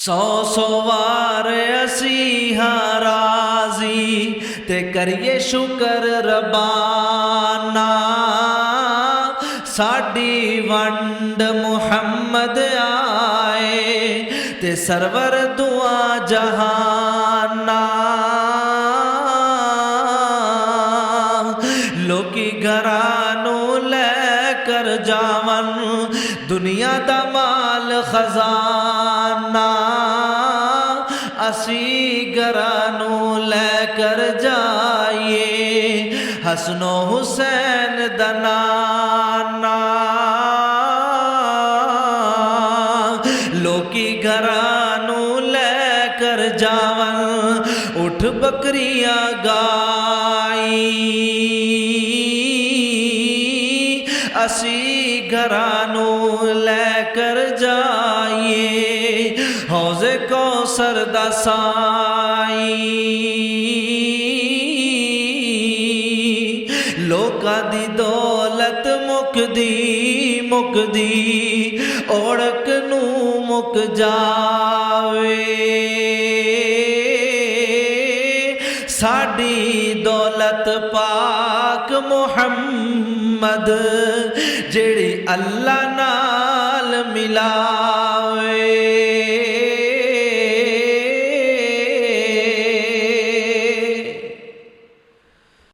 सौ सौ वार असी हाँ राजी ते करिए शुकर रबाना। साडी वंड मुहम्मद आए ते सरवर दुआ जहाना। लोकी घरानू लैकर जावन दुनिया दा माल खजाना। असी घरानू लैकर जाइए हसनो हुसैन दा नाना। लोकी घरानू लैकर जावन उठ बकरियां गाई। असी घरानू लैकर जाइए हौज़े कौसर दा साई। लोकां दी दौलत मुकदी मुकदी औड़क नू मुक जावे। साडी दौलत पाक मुहम्मद जेड़ी अल्लाह नाल मिला।